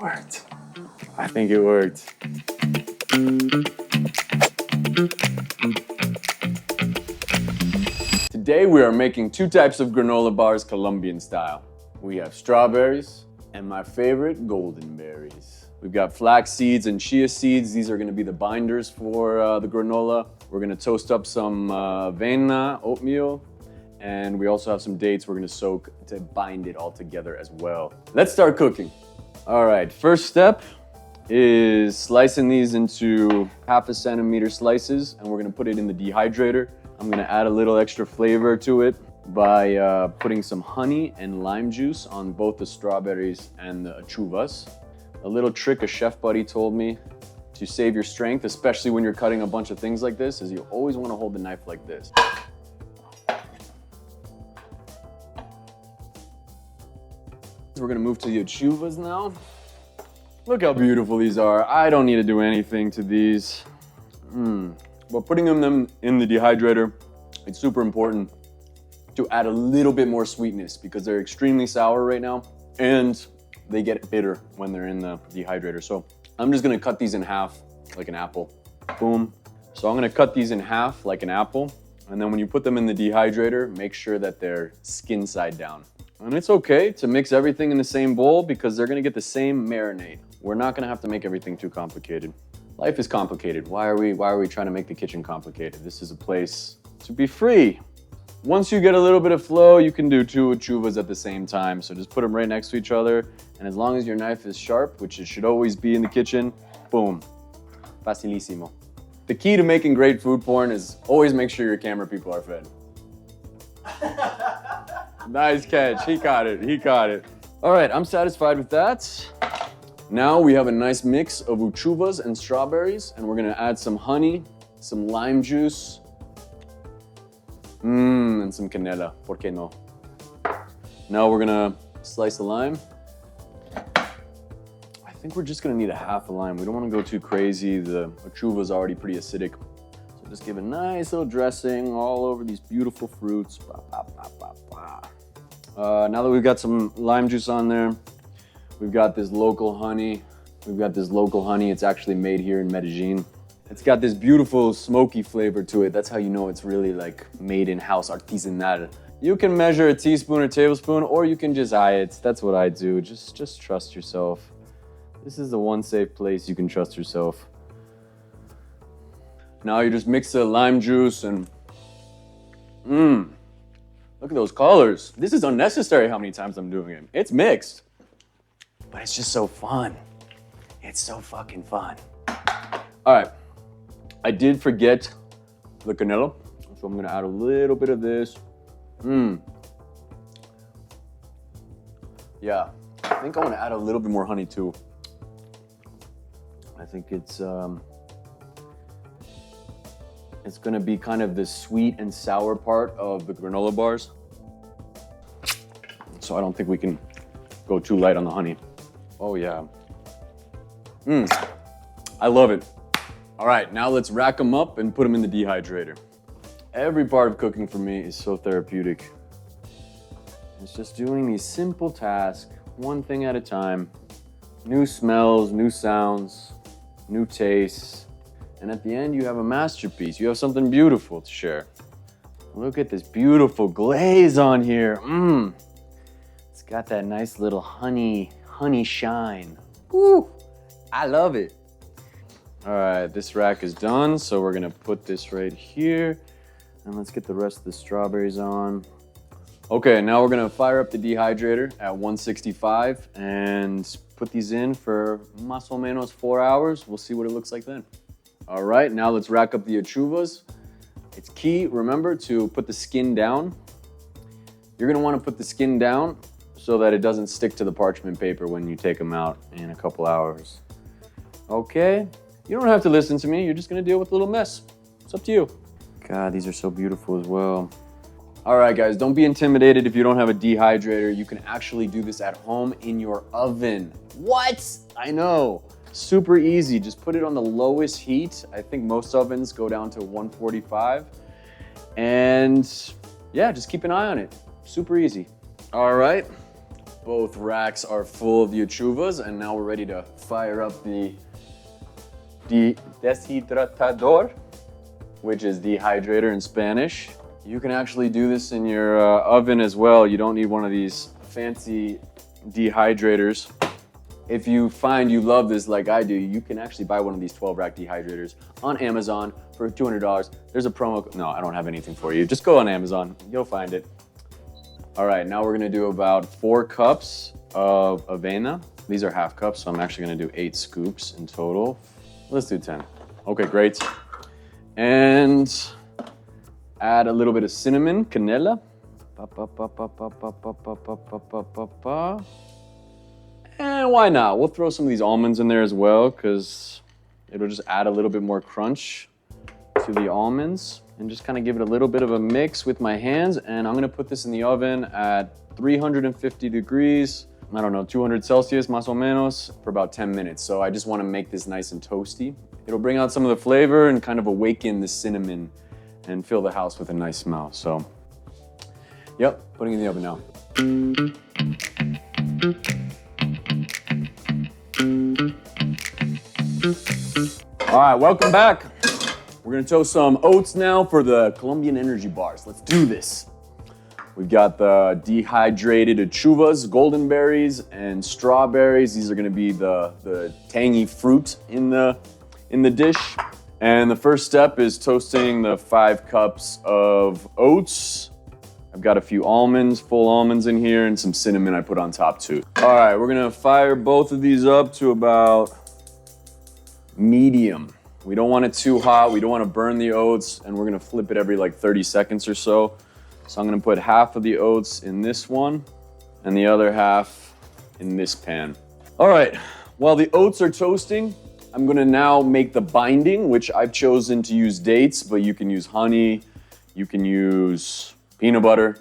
worked. I think it worked. Today we are making two types of granola bars Colombian style. We have strawberries and my favorite, golden berries. We've got flax seeds and chia seeds. These are gonna be the binders for the granola. We're gonna toast up some avena, oatmeal, and we also have some dates we're gonna soak to bind it all together as well. Let's start cooking. All right, first step is slicing these into 1/2 centimeter slices, and we're gonna put it in the dehydrator. I'm gonna add a little extra flavor to it by putting some honey and lime juice on both the strawberries and the achuvas. A little trick a chef buddy told me to save your strength, especially when you're cutting a bunch of things like this, is you always wanna hold the knife like this. We're gonna move to the achuvas now. Look how beautiful these are. I don't need to do anything to these. But putting them in the dehydrator, it's super important to add a little bit more sweetness because they're extremely sour right now and they get bitter when they're in the dehydrator. So I'm just gonna cut these in half like an apple. Boom. So I'm gonna cut these in half like an apple. And then when you put them in the dehydrator, make sure that they're skin side down. And it's okay to mix everything in the same bowl because they're gonna get the same marinade. We're not gonna have to make everything too complicated. Life is complicated. Why are we trying to make the kitchen complicated? This is a place to be free. Once you get a little bit of flow, you can do 2 achuvas at the same time. So just put them right next to each other. And as long as your knife is sharp, which it should always be in the kitchen, boom, facilissimo. The key to making great food porn is always make sure your camera people are fed. Nice catch, he caught it. All right, I'm satisfied with that. Now we have a nice mix of uchuvas and strawberries, and we're gonna add some honey, some lime juice, and some canela, por qué no? Now we're gonna slice the lime. I think we're just gonna need a half a lime. We don't wanna go too crazy. The achuva's already pretty acidic. So just give a nice little dressing all over these beautiful fruits. Now that we've got some lime juice on there, we've got this local honey. It's actually made here in Medellin. It's got this beautiful smoky flavor to it. That's how you know it's really like made in-house, artisanal. You can measure a teaspoon or tablespoon, or you can just eye it. That's what I do. Just trust yourself. This is the one safe place you can trust yourself. Now you just mix the lime juice and look at those colors. This is unnecessary how many times I'm doing it. It's mixed. But it's just so fun. It's so fucking fun. All right, I did forget the canela, so I'm gonna add a little bit of this. Yeah, I think I wanna add a little bit more honey too. I think it's gonna be kind of the sweet and sour part of the granola bars. So I don't think we can go too light on the honey. Oh yeah. I love it. All right, now let's rack them up and put them in the dehydrator. Every part of cooking for me is so therapeutic. It's just doing these simple tasks, one thing at a time. New smells, new sounds, new tastes. And at the end, you have a masterpiece. You have something beautiful to share. Look at this beautiful glaze on here. It's got that nice little honey shine. Woo, I love it. All right, this rack is done, so we're gonna put this right here, and let's get the rest of the strawberries on. Okay, now we're gonna fire up the dehydrator at 165 and put these in for más o menos 4 hours. We'll see what it looks like then. All right, now let's rack up the achuvas. It's key, remember, to put the skin down. You're gonna wanna put the skin down so that it doesn't stick to the parchment paper when you take them out in a couple hours. Okay, you don't have to listen to me. You're just gonna deal with a little mess. It's up to you. God, these are so beautiful as well. All right, guys, don't be intimidated if you don't have a dehydrator. You can actually do this at home in your oven. What? I know. Super easy. Just put it on the lowest heat. I think most ovens go down to 145. And yeah, just keep an eye on it. Super easy. All right. Both racks are full of the achuvas, and now we're ready to fire up the deshidratador, which is dehydrator in Spanish. You can actually do this in your oven as well. You don't need one of these fancy dehydrators. If you find you love this like I do, you can actually buy one of these 12-rack dehydrators on Amazon for $200. There's a promo. No, I don't have anything for you. Just go on Amazon. You'll find it. All right, now we're gonna do about 4 cups of avena. These are half cups, so I'm actually gonna do 8 scoops in total. Let's do 10. Okay, great. And add a little bit of cinnamon, canela. And why not? We'll throw some of these almonds in there as well, because it'll just add a little bit more crunch to the almonds. And just kind of give it a little bit of a mix with my hands. And I'm gonna put this in the oven at 350 degrees, I don't know, 200 Celsius, más o menos, for about 10 minutes. So I just wanna make this nice and toasty. It'll bring out some of the flavor and kind of awaken the cinnamon and fill the house with a nice smell. So, yep, putting it in the oven now. All right, welcome back. We're gonna toast some oats now for the Colombian energy bars. Let's do this. We've got the dehydrated achuvas, golden berries, and strawberries. These are gonna be the tangy fruit in the dish. And the first step is toasting the 5 cups of oats. I've got a few almonds, full almonds in here, and some cinnamon I put on top too. All right, we're gonna fire both of these up to about medium. We don't want it too hot. We don't want to burn the oats, and we're gonna flip it every like 30 seconds or so. So I'm gonna put half of the oats in this one and the other half in this pan. All right, while the oats are toasting, I'm gonna now make the binding, which I've chosen to use dates, but you can use honey, you can use peanut butter,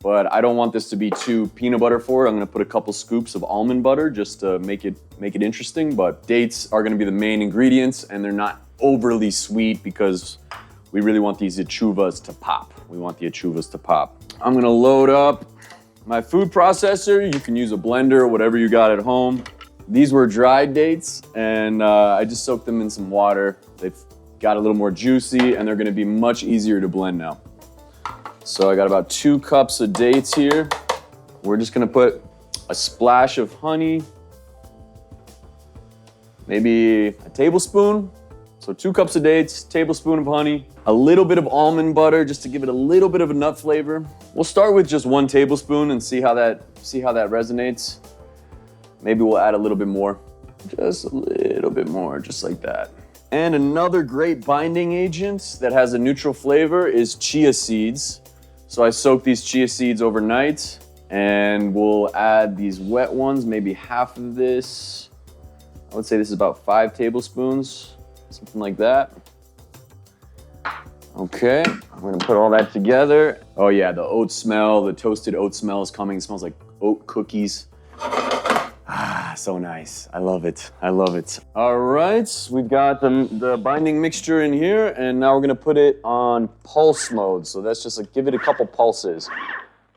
but I don't want this to be too peanut butter forward. I'm gonna put a couple scoops of almond butter just to make it interesting, but dates are gonna be the main ingredients, and they're not overly sweet because we really want these achuvas to pop. We want the achuvas to pop. I'm gonna load up my food processor. You can use a blender or whatever you got at home. These were dried dates, and I just soaked them in some water. They've got a little more juicy, and they're gonna be much easier to blend now. So I got about 2 cups of dates here. We're just gonna put a splash of honey, maybe a tablespoon. So 2 cups of dates, tablespoon of honey, a little bit of almond butter just to give it a little bit of a nut flavor. We'll start with just 1 tablespoon and see how that resonates. Maybe we'll add a little bit more, just a little bit more, just like that. And another great binding agent that has a neutral flavor is chia seeds. So I soaked these chia seeds overnight, and we'll add these wet ones, maybe half of this. I would say this is about 5 tablespoons, something like that. Okay, I'm gonna put all that together. Oh yeah, the oat smell, the toasted oat smell is coming. It smells like oat cookies. Ah, so nice. I love it. I love it. All right, we've got the binding mixture in here, and now we're gonna put it on pulse mode. So that's just like, give it a couple pulses.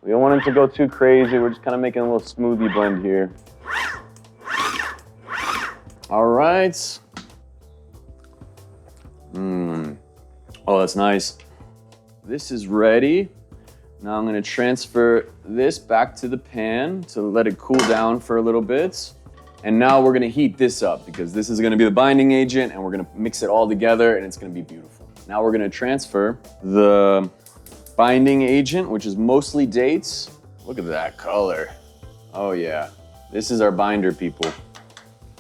We don't want it to go too crazy. We're just kind of making a little smoothie blend here. All right. Oh, that's nice. This is ready. Now I'm gonna transfer this back to the pan to let it cool down for a little bit. And now we're gonna heat this up because this is gonna be the binding agent, and we're gonna mix it all together, and it's gonna be beautiful. Now we're gonna transfer the binding agent, which is mostly dates. Look at that color. Oh yeah, this is our binder, people.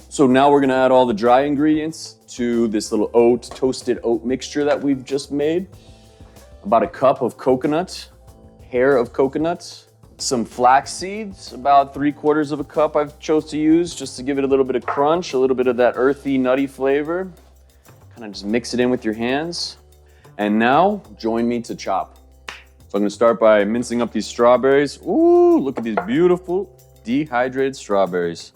So now we're gonna add all the dry ingredients to this little toasted oat mixture that we've just made. About a cup of coconut, hair of coconut, some flax seeds, about 3/4 of a cup I've chose to use just to give it a little bit of crunch, a little bit of that earthy, nutty flavor. Kind of just mix it in with your hands. And now, join me to chop. So I'm gonna start by mincing up these strawberries. Ooh, look at these beautiful dehydrated strawberries.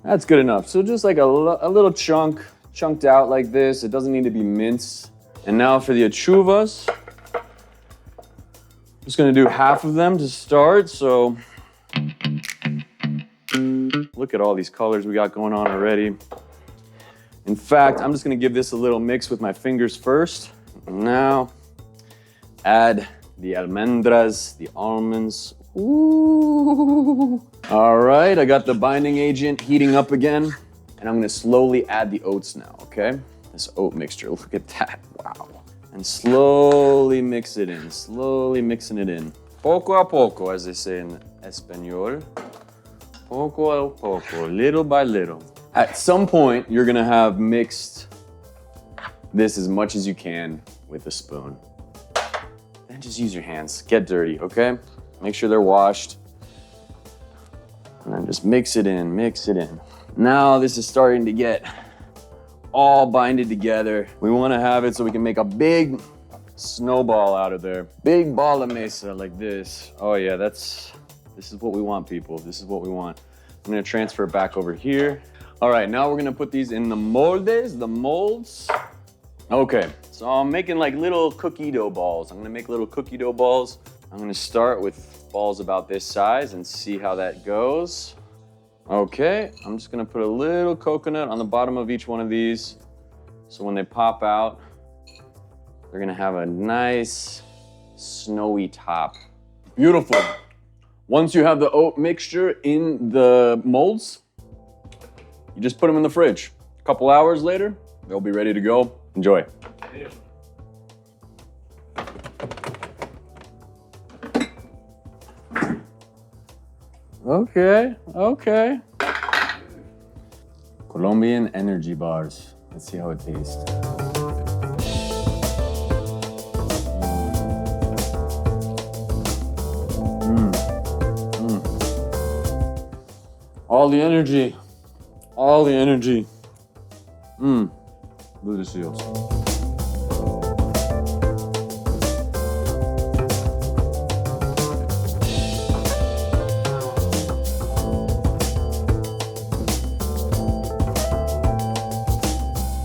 That's good enough. So just like a little chunked out like this. It doesn't need to be minced. And now for the achuvas. Just gonna do half of them to start, so look at all these colors we got going on already. In fact, I'm just gonna give this a little mix with my fingers first. Now, add the almendras, the almonds. Ooh. All right, I got the binding agent heating up again, and I'm gonna slowly add the oats now, okay? This oat mixture, look at that, wow. And slowly mix it in, slowly mixing it in. Poco a poco, as they say in Espanol. Poco a poco, little by little. At some point, you're gonna have mixed this as much as you can with a spoon. Then just use your hands, get dirty, okay? Make sure they're washed. And then just mix it in, mix it in. Now this is starting to get all binded together. We wanna have it so we can make a big snowball out of there. Big ball of mesa like this. Oh yeah, this is what we want, people. This is what we want. I'm gonna transfer it back over here. All right, now we're gonna put these in the molds. Okay, so I'm making like little cookie dough balls. I'm gonna make little cookie dough balls. I'm gonna start with balls about this size and see how that goes. Okay, I'm just gonna put a little coconut on the bottom of each one of these. So when they pop out, they're gonna have a nice snowy top. Beautiful. Once you have the oat mixture in the molds, you just put them in the fridge. A couple hours later, they'll be ready to go. Enjoy. Okay, okay. Colombian energy bars. Let's see how it tastes. All the energy. All the energy. Delicioso.